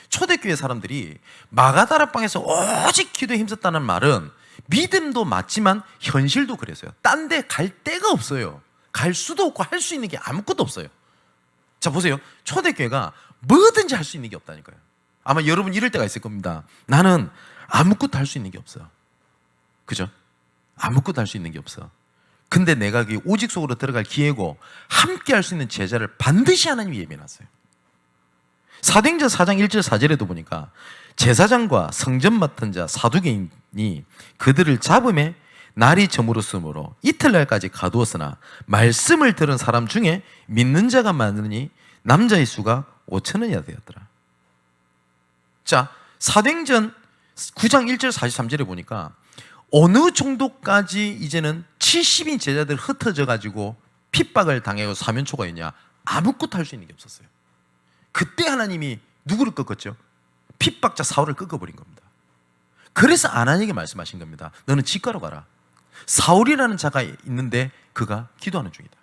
초대교회 사람들이 마가다락방에서 오직 기도에 힘썼다는 말은 믿음도 맞지만 현실도 그랬어요. 딴 데 갈 데가 없어요. 갈 수도 없고 할 수 있는 게 아무것도 없어요. 자, 보세요. 초대교회가 뭐든지 할 수 있는 게 없다니까요. 아마 여러분 이럴 때가 있을 겁니다. 나는 아무것도 할 수 있는 게 없어. 그죠? 아무것도 할 수 있는 게 없어. 근데 내가 그 오직 속으로 들어갈 기회고 함께 할 수 있는 제자를 반드시 하나님이 예비해놨어요. 사도행전 4장 1절 4절에도 보니까 제사장과 성전 맡은 자 사두개인이 그들을 잡음에 날이 저물었으므로 이틀날까지 가두었으나 말씀을 들은 사람 중에 믿는 자가 많으니 남자의 수가 5,000원이나 되었더라. 자, 사도행전 9장 1절 43절에 보니까 어느 정도까지 이제는 70인 제자들 흩어져 가지고 핍박을 당하고 사면초가 있냐? 아무것도 할 수 있는 게 없었어요. 그때 하나님이 누구를 꺾었죠? 핍박자 사울을 꺾어버린 겁니다. 그래서 아나니에게 말씀하신 겁니다. 너는 집가로 가라. 사울이라는 자가 있는데 그가 기도하는 중이다.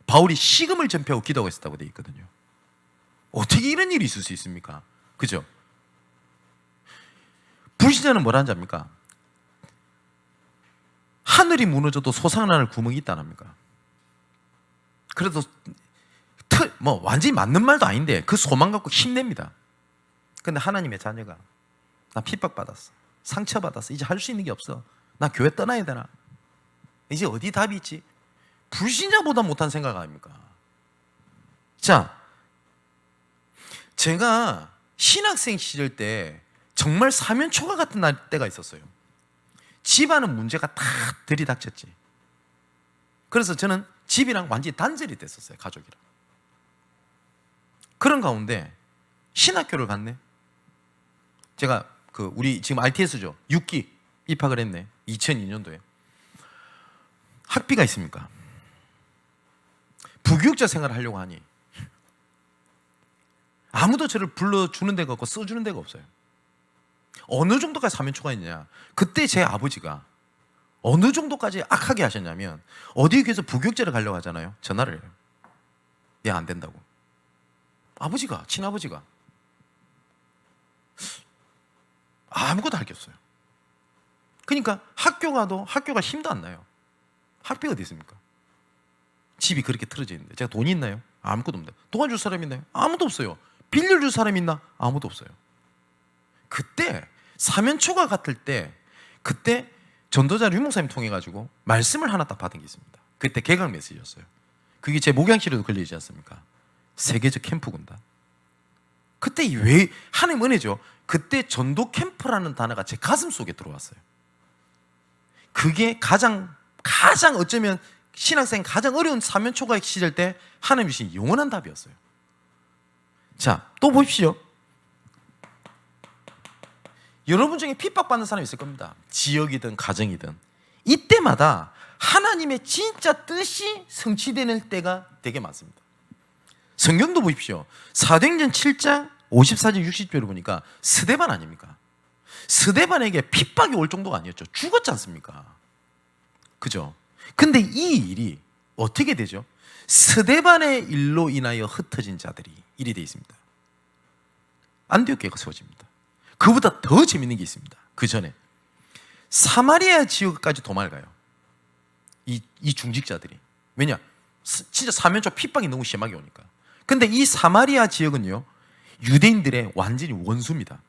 바울이 식음을 전폐하고 기도하고 있었다고 되어 있거든요. 어떻게 이런 일이 있을 수 있습니까? 그죠? 불신자는 뭐라는 자입니까? 하늘이 무너져도 솟아나는 구멍이 있다는 합니까? 그래도 완전히 맞는 말도 아닌데 그 소망 갖고 힘냅니다. 근데 하나님의 자녀가 나 핍박받았어, 상처받았어, 이제 할 수 있는 게 없어, 나 교회 떠나야 되나, 이제 어디 답이 있지? 불신자보다 못한 생각 아닙니까? 자, 제가 신학생 시절 때 정말 사면초가 같은 때가 있었어요. 집안은 문제가 다 들이닥쳤지. 그래서 저는 집이랑 완전히 단절이 됐었어요. 가족이랑. 그런 가운데 신학교를 갔네. 제가 우리 지금 RTS죠. 6기 입학을 했네. 2002년도에. 학비가 있습니까? 부교육자 생활을 하려고 하니 아무도 저를 불러주는 데가 없고 써주는 데가 없어요. 어느 정도까지 사면초가 있냐? 그때 제 아버지가 어느 정도까지 악하게 하셨냐면 어디 교회에서 부교육자를 가려고 하잖아요. 전화를 해요. 얘 안 된다고. 아버지가, 친아버지가 아무것도 할 게 없어요. 그러니까 학교 가도 학교가 힘도 안 나요. 학비가 어디 있습니까? 집이 그렇게 틀어져 있는데 제가 돈이 있나요? 아무것도 없는데. 도와줄 사람 있나요? 아무도 없어요. 빌려줄 사람 있나? 아무도 없어요. 그때 사면초가 같을 때 그때 전도자를 유목사님 통해 가지고 말씀을 하나 딱 받은 게 있습니다. 그때 개강 메시지였어요. 그게 제 목양실에도 걸려있지 않습니까? 세계적 캠프 군단. 그때 왜 하나님 은혜죠. 그때 전도 캠프라는 단어가 제 가슴 속에 들어왔어요. 그게 가장 어쩌면 신학생 가장 어려운 사면초가 시절 때 하나님 주신 영원한 답이었어요. 자, 또 보십시오. 여러분 중에 핍박받는 사람이 있을 겁니다. 지역이든 가정이든. 이때마다 하나님의 진짜 뜻이 성취되는 때가 되게 많습니다. 성경도 보십시오. 사도행전 7장 54절 60절을 보니까 스데반 아닙니까? 스데반에게 핍박이 올 정도가 아니었죠. 죽었지 않습니까? 그죠? 근데 이 일이 어떻게 되죠? 스데반의 일로 인하여 흩어진 자들이 일이 되어 있습니다. 안디옥교회가 세워집니다. 그보다 더 재밌는 게 있습니다. 그 전에 사마리아 지역까지 도망을 가요. 이 중직자들이. 왜냐? 진짜 사면초 핍박이 너무 심하게 오니까. 근데 이 사마리아 지역은요, 유대인들의 완전히 원수입니다.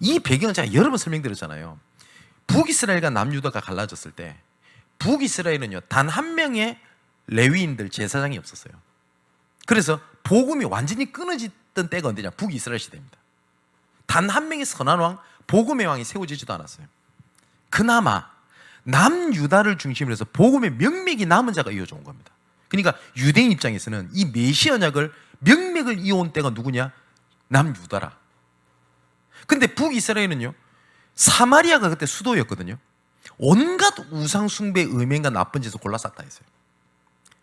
이 배경은 제가 여러 번 설명드렸잖아요. 북이스라엘과 남유다가 갈라졌을 때 북이스라엘은요, 단 한 명의 레위인들 제사장이 없었어요. 그래서 복음이 완전히 끊어지던 때가 언제냐? 북이스라엘 시대입니다. 단 한 명의 선한 왕, 복음의 왕이 세워지지도 않았어요. 그나마 남유다를 중심으로 해서 복음의 명맥이 남은 자가 이어져 온 겁니다. 그러니까 유대인 입장에서는 이 메시 언약을 명맥을 이어온 때가 누구냐? 남유다라. 근데 북이스라엘은요, 사마리아가 그때 수도였거든요. 온갖 우상 숭배, 음행과 나쁜 짓을 골라 쌌다 했어요.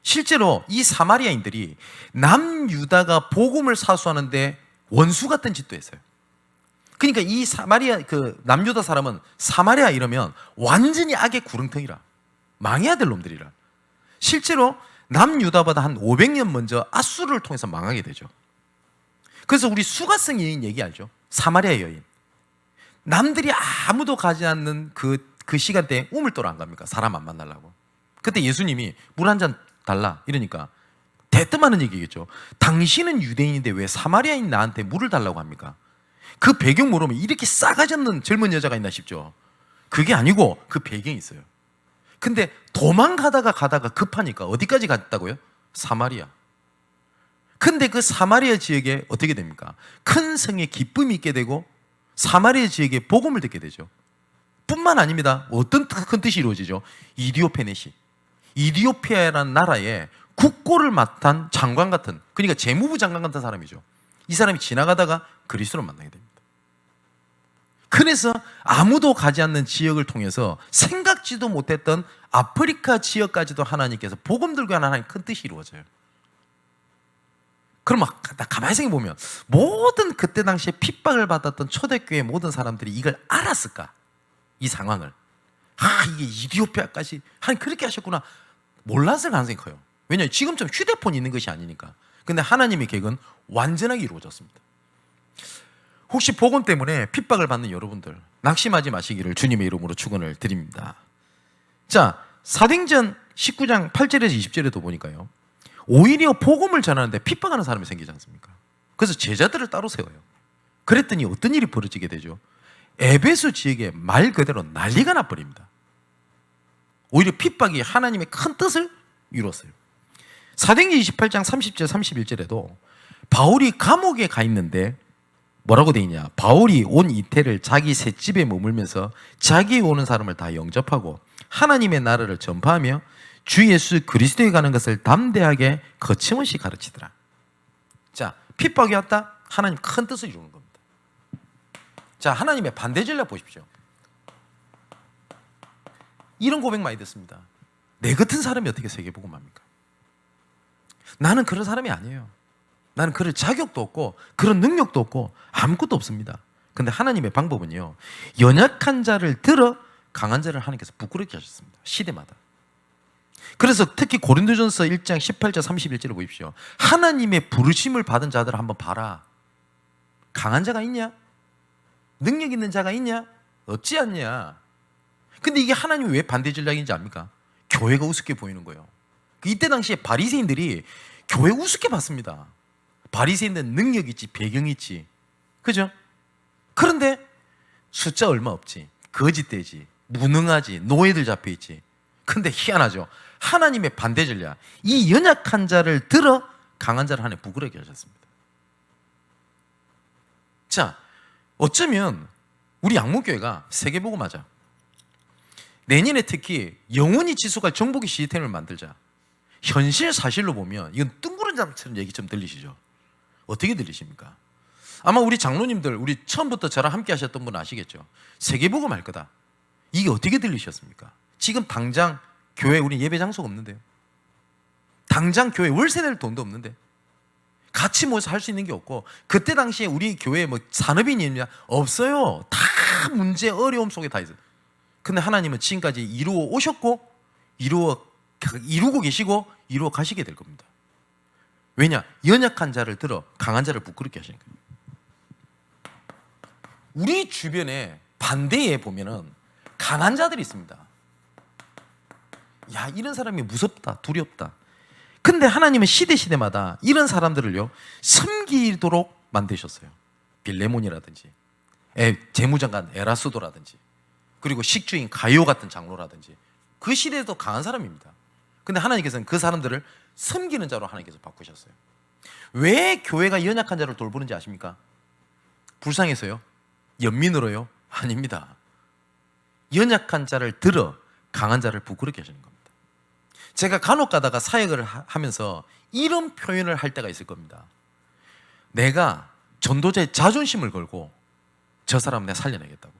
실제로 이 사마리아인들이 남유다가 복음을 사수하는데 원수 같은 짓도 했어요. 그러니까 이 사마리아, 남유다 사람은 사마리아 이러면 완전히 악의 구렁텅이라, 망해야 될 놈들이라. 실제로 남유다보다 한 500년 먼저 아수르를 통해서 망하게 되죠. 그래서 우리 수가성 여인 얘기 알죠? 사마리아 여인. 남들이 아무도 가지 않는 그 시간대에 우물도로 안 갑니까? 사람 안 만나려고. 그때 예수님이 물 한 잔 달라 이러니까 대뜸하는 얘기겠죠. 당신은 유대인인데 왜 사마리아인 나한테 물을 달라고 합니까? 그 배경 모르면 이렇게 싸가지 없는 젊은 여자가 있나 싶죠. 그게 아니고 그 배경이 있어요. 근데 도망가다가 급하니까 어디까지 갔다고요? 사마리아. 근데 그 사마리아 지역에 어떻게 됩니까? 큰 성에 기쁨이 있게 되고 사마리아 지역에 복음을 듣게 되죠. 뿐만 아닙니다. 어떤 큰 뜻이 이루어지죠? 이디오페네시. 이디오피아라는 나라에 국고를 맡은 장관 같은, 그러니까 재무부 장관 같은 사람이죠. 이 사람이 지나가다가 그리스도를 만나게 됩니다. 그래서 아무도 가지 않는 지역을 통해서 생각지도 못했던 아프리카 지역까지도 하나님께서 복음 들고 하는 하나님 큰 뜻이 이루어져요. 그럼 가만히 생각해보면 모든 그때 당시에 핍박을 받았던 초대교회 모든 사람들이 이걸 알았을까? 이 상황을. 이게 이디오피아까지 하나님 그렇게 하셨구나. 몰랐을 가능성이 커요. 왜냐하면 지금처럼 휴대폰이 있는 것이 아니니까. 근데 하나님의 계획은 완전하게 이루어졌습니다. 혹시 복음 때문에 핍박을 받는 여러분들 낙심하지 마시기를 주님의 이름으로 축원을 드립니다. 자, 사도행전 19장 8절에서 20절에도 보니까요, 오히려 복음을 전하는데 핍박하는 사람이 생기지 않습니까? 그래서 제자들을 따로 세워요. 그랬더니 어떤 일이 벌어지게 되죠? 에베소 지역에 말 그대로 난리가 나버립니다. 오히려 핍박이 하나님의 큰 뜻을 이뤘어요. 사도행전 28장 30절 31절에도 바울이 감옥에 가 있는데 뭐라고 돼 있냐? 바울이 온 이태를 자기 셋집에 머물면서 자기에 오는 사람을 다 영접하고 하나님의 나라를 전파하며 주 예수 그리스도에 가는 것을 담대하게 거침없이 가르치더라. 자, 핍박이 왔다? 하나님 큰 뜻을 이루는 겁니다. 자, 하나님의 반대 전략 보십시오. 이런 고백 많이 듣습니다. 내 같은 사람이 어떻게 세계복음 합니까? 나는 그런 사람이 아니에요. 나는 그럴 자격도 없고 그런 능력도 없고 아무것도 없습니다. 근데 하나님의 방법은요, 연약한 자를 들어 강한 자를 하나님께서 부끄럽게 하셨습니다. 시대마다. 그래서 특히 고린도전서 1장 18절 31절을 보십시오. 하나님의 부르심을 받은 자들을 한번 봐라. 강한 자가 있냐? 능력 있는 자가 있냐? 없지 않냐? 근데 이게 하나님이 왜 반대 전략인지 압니까? 교회가 우습게 보이는 거예요. 이때 당시에 바리새인들이 교회 우습게 봤습니다. 바리새인들은 능력 있지, 배경 있지, 그죠? 그런데 숫자 얼마 없지, 거짓되지, 무능하지, 노예들 잡혀 있지. 근데 희한하죠. 하나님의 반대 전략, 이 연약한 자를 들어 강한 자를 하나님 부끄럽게 하셨습니다. 자, 어쩌면 우리 양목교회가 세계복음하자, 내년에 특히 영원히 지속할 정복의 시스템을 만들자, 현실 사실로 보면 이건 뜬구름 잡처럼 얘기 좀 들리시죠? 어떻게 들리십니까? 아마 우리 장로님들, 우리 처음부터 저랑 함께 하셨던 분 아시겠죠? 세계복음 할 거다. 이게 어떻게 들리셨습니까? 지금 당장 교회 우리 예배 장소가 없는데요. 당장 교회 월세 낼 돈도 없는데 같이 모여서 할 수 있는 게 없고, 그때 당시에 우리 교회에 뭐 산업인이 있냐? 없어요. 다 문제 어려움 속에 다 있어요. 근데 하나님은 지금까지 이루어 오셨고 이루고 계시고 이루어 가시게 될 겁니다. 왜냐? 연약한 자를 들어 강한 자를 부끄럽게 하시니까. 우리 주변에 반대에 보면은 강한 자들이 있습니다. 야, 이런 사람이 무섭다, 두렵다. 근데 하나님은 시대마다 이런 사람들을요 섬기도록 만드셨어요. 빌레몬이라든지 재무장관 에라스도라든지, 그리고 식주인 가요 같은 장로라든지, 그 시대에도 강한 사람입니다. 근데 하나님께서는 그 사람들을 섬기는 자로 하나님께서 바꾸셨어요. 왜 교회가 연약한 자를 돌보는지 아십니까? 불쌍해서요? 연민으로요? 아닙니다. 연약한 자를 들어 강한 자를 부끄럽게 하시는 겁니다. 제가 간혹 가다가 사역을 하면서 이런 표현을 할 때가 있을 겁니다. 내가 전도자의 자존심을 걸고 저 사람 내가 살려내겠다고.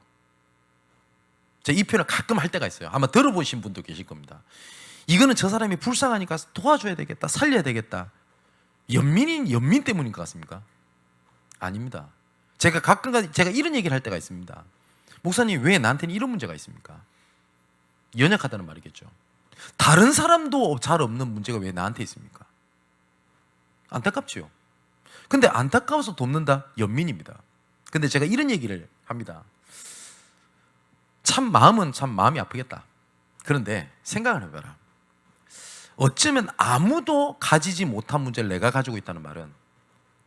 제가 이 표현을 가끔 할 때가 있어요. 아마 들어보신 분도 계실 겁니다. 이거는 저 사람이 불쌍하니까 도와줘야 되겠다, 살려야 되겠다. 연민 때문인 것 같습니까? 아닙니다. 제가 가끔 제가 이런 얘기를 할 때가 있습니다. 목사님, 왜 나한테는 이런 문제가 있습니까? 연약하다는 말이겠죠. 다른 사람도 잘 없는 문제가 왜 나한테 있습니까? 안타깝지요. 근데 안타까워서 돕는다? 연민입니다. 근데 제가 이런 얘기를 합니다. 마음은 참 마음이 아프겠다. 그런데 생각을 해봐라. 어쩌면 아무도 가지지 못한 문제를 내가 가지고 있다는 말은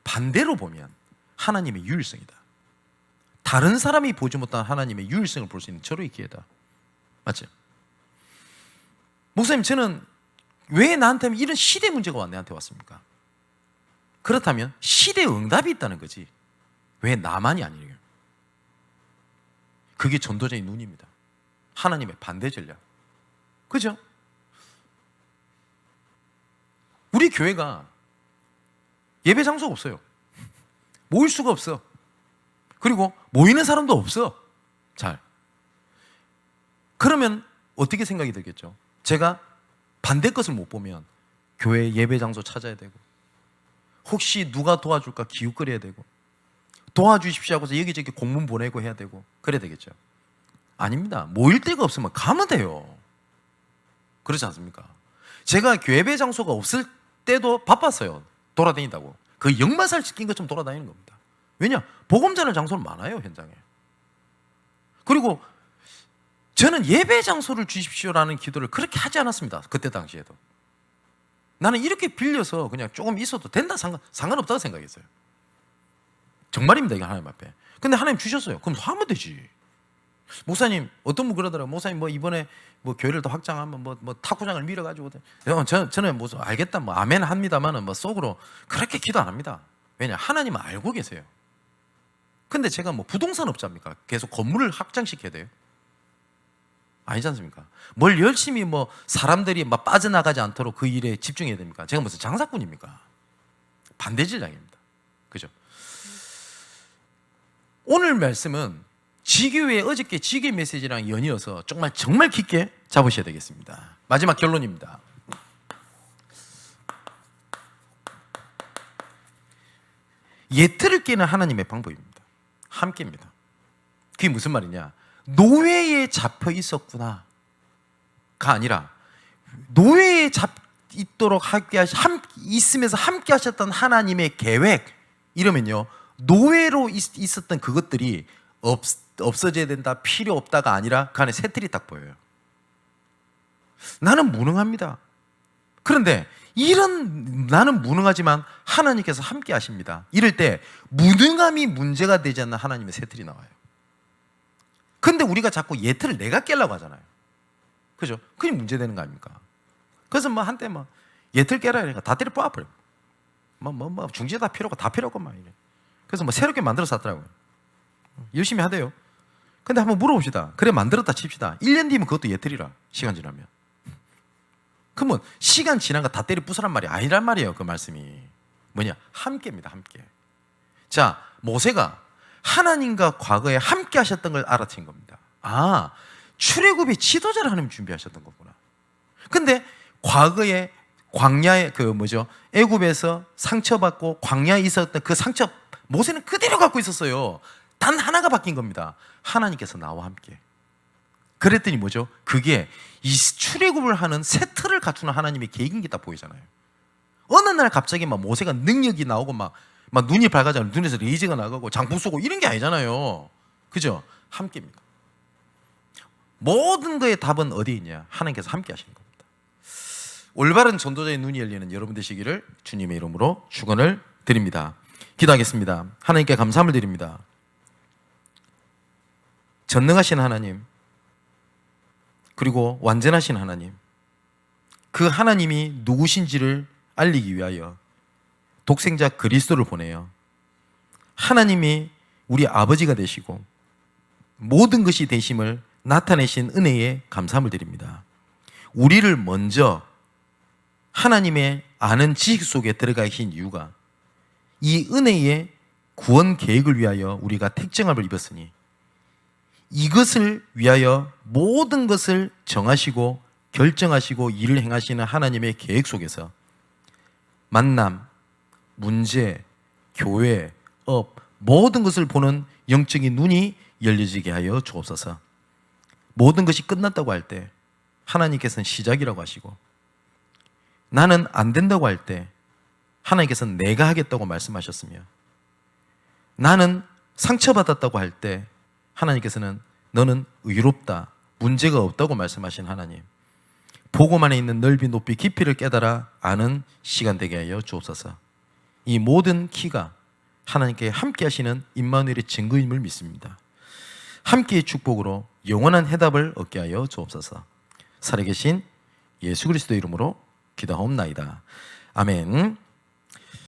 반대로 보면 하나님의 유일성이다. 다른 사람이 보지 못한 하나님의 유일성을 볼 수 있는 절호의 기회다. 맞죠? 목사님, 저는 왜 나한테 이런 시대 문제가 내한테 왔습니까? 그렇다면 시대의 응답이 있다는 거지 왜 나만이 아니에요? 그게 전도자의 눈입니다. 하나님의 반대 전략. 그죠? 우리 교회가 예배 장소가 없어요. 모일 수가 없어. 그리고 모이는 사람도 없어. 잘. 그러면 어떻게 생각이 들겠죠? 제가 반대 것을 못 보면 교회 예배 장소 찾아야 되고, 혹시 누가 도와줄까 기웃거려야 되고, 도와주십시오 하고서 여기저기 공문 보내고 해야 되고 그래야 되겠죠. 아닙니다. 모일 데가 없으면 가면 돼요. 그렇지 않습니까? 제가 예배 장소가 없을 때도 바빴어요. 돌아다닌다고. 그 역마살 시킨 것처럼 돌아다니는 겁니다. 왜냐? 복음 전할 장소는 많아요, 현장에. 그리고 저는 예배 장소를 주십시오라는 기도를 그렇게 하지 않았습니다. 그때 당시에도. 나는 이렇게 빌려서 그냥 조금 있어도 된다, 상관없다고 생각했어요. 정말입니다, 이게 하나님 앞에. 근데 하나님 주셨어요. 그럼 하면 되지. 목사님, 어떤 분 그러더라고요. 목사님, 뭐 이번에 뭐 교회를 더 확장하면 뭐 탁구장을 밀어가지고. 저는 뭐 알겠다, 뭐 아멘 합니다만은 뭐 속으로 그렇게 기도 안 합니다. 왜냐? 하나님은 알고 계세요. 근데 제가 뭐 부동산 업자입니까? 계속 건물을 확장시켜야 돼요? 아니지 않습니까? 뭘 열심히 뭐 사람들이 막 빠져나가지 않도록 그 일에 집중해야 됩니까? 제가 무슨 장사꾼입니까? 반대 전략입니다. 그죠? 오늘 말씀은 지교회 어저께 지교 메시지랑 연이어서 정말 깊게 잡으셔야 되겠습니다. 마지막 결론입니다. 예틀을 깨는 하나님의 방법입니다. 함께입니다. 그게 무슨 말이냐? 노예에 잡혀 있었구나가 아니라 노예에 있도록 있으면서 함께 하셨던 하나님의 계획, 이러면요 노예로 있었던 그것들이 없어져야 된다, 필요 없다가 아니라 그 안에 새 틀이 딱 보여요. 나는 무능합니다. 그런데 나는 무능하지만 하나님께서 함께 하십니다. 이럴 때 무능함이 문제가 되지 않는 하나님의 새 틀이 나와요. 근데 우리가 자꾸 예틀을 내가 깨려고 하잖아요. 그죠? 그게 문제되는 거 아닙니까? 그래서 뭐 한때 막 예틀 깨라 이러니까 다 때려 뽑아버려. 중재 다 필요 없고 막 이래. 그래서 뭐 새롭게 만들어서 샀더라고요. 열심히 하대요. 근데 한번 물어봅시다. 그래 만들었다 칩시다. 1년 뒤면 그것도 예틀이라, 시간 지나면. 그러면 시간 지난 거 다 때려 부수란 말이 아니란 말이에요. 그 말씀이 뭐냐? 함께입니다. 함께. 자, 모세가 하나님과 과거에 함께 하셨던 걸 알아챈 겁니다. 아, 출애굽의 지도자를 하나님 준비하셨던 거구나. 근데 과거에 광야에 애굽에서 상처받고 광야에 있었던 그 상처 모세는 그대로 갖고 있었어요. 단 하나가 바뀐 겁니다. 하나님께서 나와 함께. 그랬더니 뭐죠? 그게 이 출애굽을 하는 새 틀을 갖추는 하나님의 계획인 게 딱 보이잖아요. 어느 날 갑자기 막 모세가 능력이 나오고 막 눈이 밝아지고 눈에서 레이저가 나가고 장풍 쏘고 이런 게 아니잖아요. 그죠? 함께입니다. 모든 거의 답은 어디에 있냐? 하나님께서 함께 하시는 겁니다. 올바른 전도자의 눈이 열리는 여러분 되시기를 주님의 이름으로 축원을 드립니다. 기도하겠습니다. 하나님께 감사함을 드립니다. 전능하신 하나님, 그리고 완전하신 하나님, 그 하나님이 누구신지를 알리기 위하여 독생자 그리스도를 보내요. 하나님이 우리 아버지가 되시고 모든 것이 되심을 나타내신 은혜에 감사함을 드립니다. 우리를 먼저 하나님의 아는 지식 속에 들어가 계신 이유가 이 은혜의 구원 계획을 위하여 우리가 택정함을 입었으니 이것을 위하여 모든 것을 정하시고 결정하시고 일을 행하시는 하나님의 계획 속에서 만남, 문제, 교회, 업 모든 것을 보는 영적인 눈이 열려지게 하여 주옵소서. 모든 것이 끝났다고 할 때 하나님께서는 시작이라고 하시고 나는 안 된다고 할 때 하나님께서는 내가 하겠다고 말씀하셨으며 나는 상처받았다고 할 때 하나님께서는 너는 의롭다, 문제가 없다고 말씀하신 하나님, 보고만에 있는 넓이 높이 깊이를 깨달아 아는 시간 되게 하여 주옵소서. 이 모든 키가 하나님께 함께 하시는 임마누엘의 증거임을 믿습니다. 함께의 축복으로 영원한 해답을 얻게 하여 주옵소서. 살아계신 예수 그리스도의 이름으로 기도하옵나이다. 아멘.